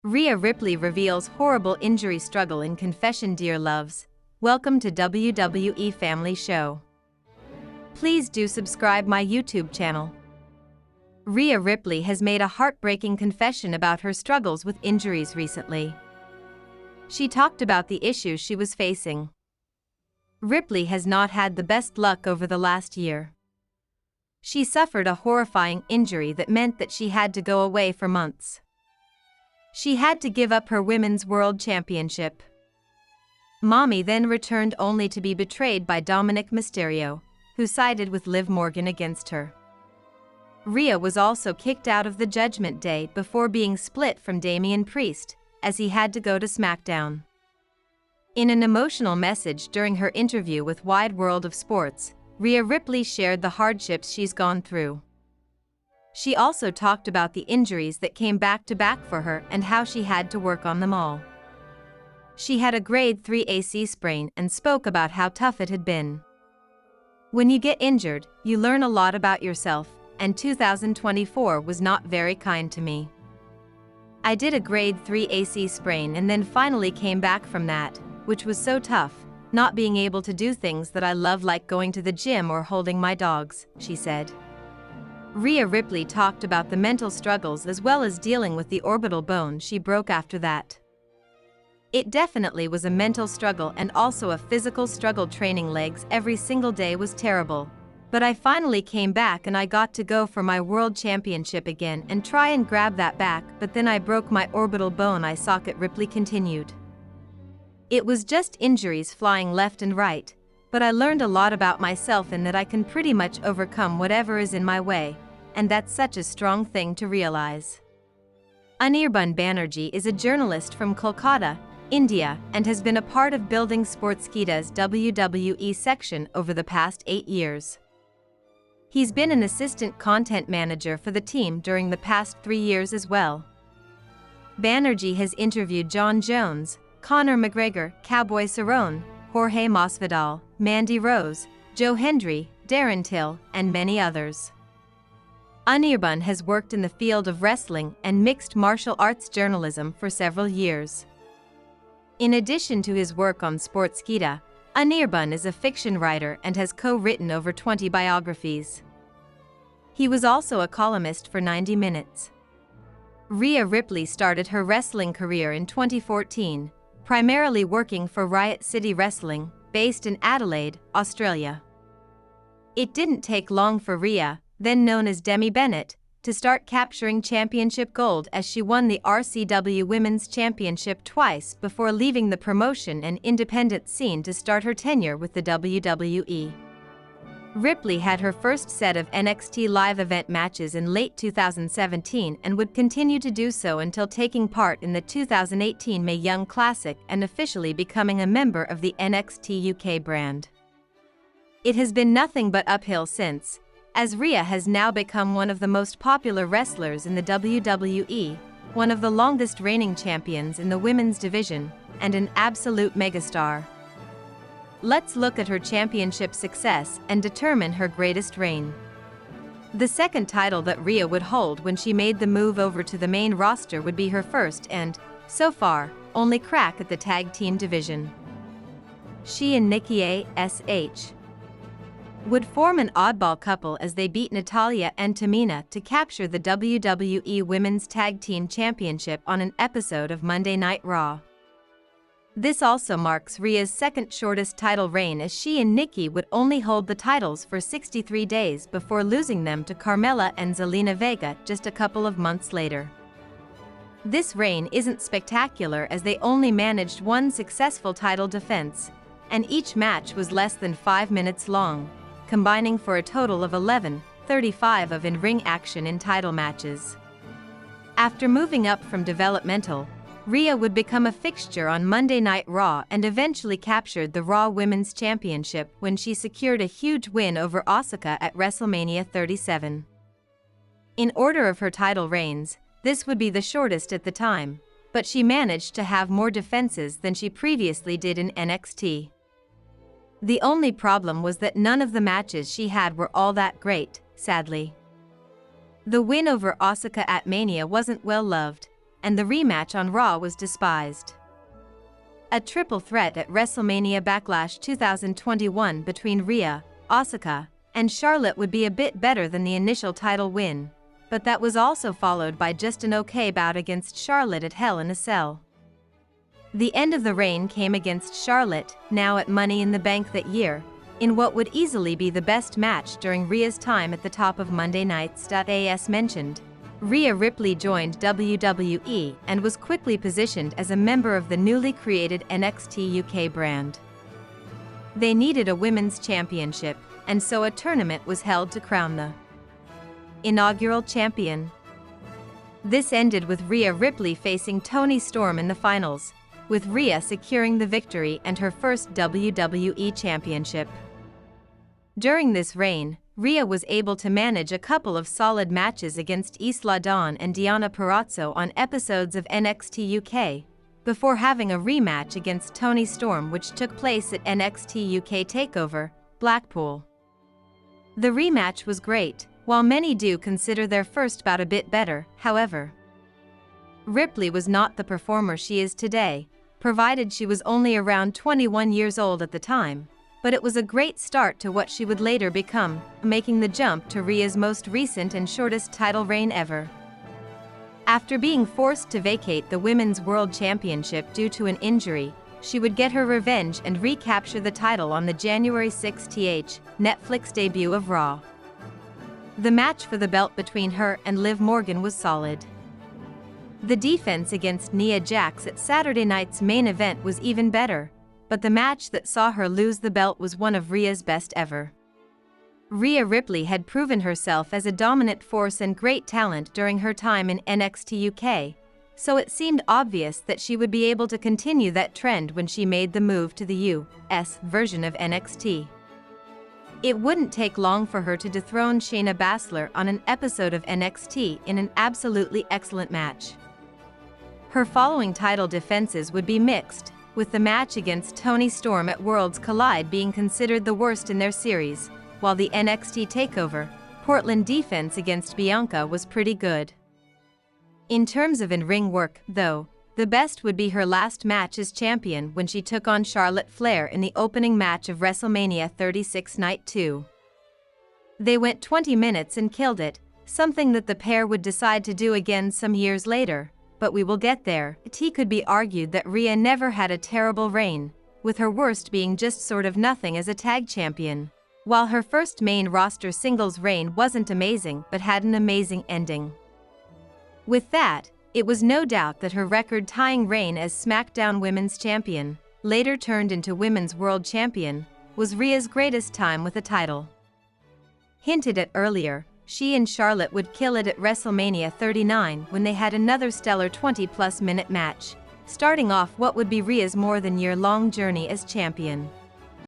Rhea Ripley reveals horrible injury struggle in confession. Dear loves, welcome to WWE Family Show. Please do subscribe my YouTube channel. Rhea Ripley has made a heartbreaking confession about her struggles with injuries recently. She talked about the issues she was facing. Ripley has not had the best luck over the last year. She suffered a horrifying injury that meant that she had to go away for months. She had to give up her Women's World Championship. Mommy then returned only to be betrayed by Dominic Mysterio, who sided with Liv Morgan against her. Rhea was also kicked out of the Judgment Day before being split from Damian Priest, as he had to go to Smackdown. In an emotional message during her interview with Wide World of Sports, Rhea Ripley shared the hardships she's gone through. She also talked about the injuries that came back to back for her and how she had to work on them all. She had a grade 3 AC sprain and spoke about how tough it had been. When you get injured, you learn a lot about yourself, and 2024 was not very kind to me. I did a grade 3 AC sprain and then finally came back from that, which was so tough, not being able to do things that I love like going to the gym or holding my dogs, she said. Rhea Ripley talked about the mental struggles as well as dealing with the orbital bone she broke after that. It definitely was a mental struggle and also a physical struggle. Training legs every single day was terrible. But I finally came back and I got to go for my world championship again and try and grab that back, but then I broke my orbital bone eye socket. Ripley continued. It was just injuries flying left and right, but I learned a lot about myself and that I can pretty much overcome whatever is in my way, and that's such a strong thing to realize. Anirban Banerjee is a journalist from Kolkata, India, and has been a part of building Sportskeeda's WWE section over the past 8 years. He's been an assistant content manager for the team during the past 3 years as well. Banerjee has interviewed Jon Jones, Conor McGregor, Cowboy Cerrone, Jorge Masvidal, Mandy Rose, Joe Hendry, Darren Till, and many others. Anirban has worked in the field of wrestling and mixed martial arts journalism for several years. In addition to his work on Sportskeeda, Anirban is a fiction writer and has co-written over 20 biographies. He was also a columnist for 90 Minutes. Rhea Ripley started her wrestling career in 2014, primarily working for Riot City Wrestling, based in Adelaide, Australia. It didn't take long for Rhea, then known as Demi Bennett, to start capturing championship gold as she won the RCW Women's Championship twice before leaving the promotion and independent scene to start her tenure with the WWE. Ripley had her first set of NXT live event matches in late 2017 and would continue to do so until taking part in the 2018 Mae Young Classic and officially becoming a member of the NXT UK brand. It has been nothing but uphill since, as Rhea has now become one of the most popular wrestlers in the WWE, one of the longest reigning champions in the women's division, and an absolute megastar. Let's look at her championship success and determine her greatest reign. The second title that Rhea would hold when she made the move over to the main roster would be her first and, so far, only crack at the tag team division. She and Nikki A.S.H. would form an oddball couple as they beat Natalya and Tamina to capture the WWE Women's Tag Team Championship on an episode of Monday Night Raw. This also marks Rhea's second shortest title reign, as she and Nikki would only hold the titles for 63 days before losing them to Carmella and Zelina Vega just a couple of months later. This reign isn't spectacular as they only managed one successful title defense, and each match was less than 5 minutes long, combining for a total of 11:35 of in-ring action in title matches. After moving up from developmental, Rhea would become a fixture on Monday Night Raw and eventually captured the Raw Women's Championship when she secured a huge win over Asuka at WrestleMania 37. In order of her title reigns, this would be the shortest at the time, but she managed to have more defenses than she previously did in NXT. The only problem was that none of the matches she had were all that great, sadly. The win over Asuka at Mania wasn't well loved, and the rematch on Raw was despised. A triple threat at WrestleMania Backlash 2021 between Rhea, Asuka, and Charlotte would be a bit better than the initial title win, but that was also followed by just an okay bout against Charlotte at Hell in a Cell. The end of the reign came against Charlotte, now at Money in the Bank that year, in what would easily be the best match during Rhea's time at the top of Monday Nights. As mentioned, Rhea Ripley joined WWE and was quickly positioned as a member of the newly created NXT UK brand. They needed a women's championship, and so a tournament was held to crown the inaugural champion. This ended with Rhea Ripley facing Toni Storm in the finals, with Rhea securing the victory and her first WWE championship. During this reign, Rhea was able to manage a couple of solid matches against Isla Dawn and Deonna Purrazzo on episodes of NXT UK, before having a rematch against Toni Storm which took place at NXT UK TakeOver, Blackpool. The rematch was great, while many do consider their first bout a bit better. However, Ripley was not the performer she is today, provided she was only around 21 years old at the time, but it was a great start to what she would later become, making the jump to Rhea's most recent and shortest title reign ever. After being forced to vacate the Women's World Championship due to an injury, she would get her revenge and recapture the title on the January 6 Netflix debut of Raw. The match for the belt between her and Liv Morgan was solid. The defense against Nia Jax at Saturday night's main event was even better, but the match that saw her lose the belt was one of Rhea's best ever. Rhea Ripley had proven herself as a dominant force and great talent during her time in NXT UK, so it seemed obvious that she would be able to continue that trend when she made the move to the US version of NXT. It wouldn't take long for her to dethrone Shayna Baszler on an episode of NXT in an absolutely excellent match. Her following title defenses would be mixed, with the match against Toni Storm at Worlds Collide being considered the worst in their series, while the NXT TakeOver Portland defense against Bianca was pretty good. In terms of in-ring work, though, the best would be her last match as champion when she took on Charlotte Flair in the opening match of WrestleMania 36 Night 2. They went 20 minutes and killed it, something that the pair would decide to do again some years later, but we will get there. It could be argued that Rhea never had a terrible reign, with her worst being just sort of nothing as a tag champion. While her first main roster singles reign wasn't amazing but had an amazing ending. With that, it was no doubt that her record-tying reign as SmackDown Women's Champion, later turned into Women's World Champion, was Rhea's greatest time with a title. Hinted at earlier, she and Charlotte would kill it at WrestleMania 39 when they had another stellar 20-plus minute match, starting off what would be Rhea's more than year-long journey as champion.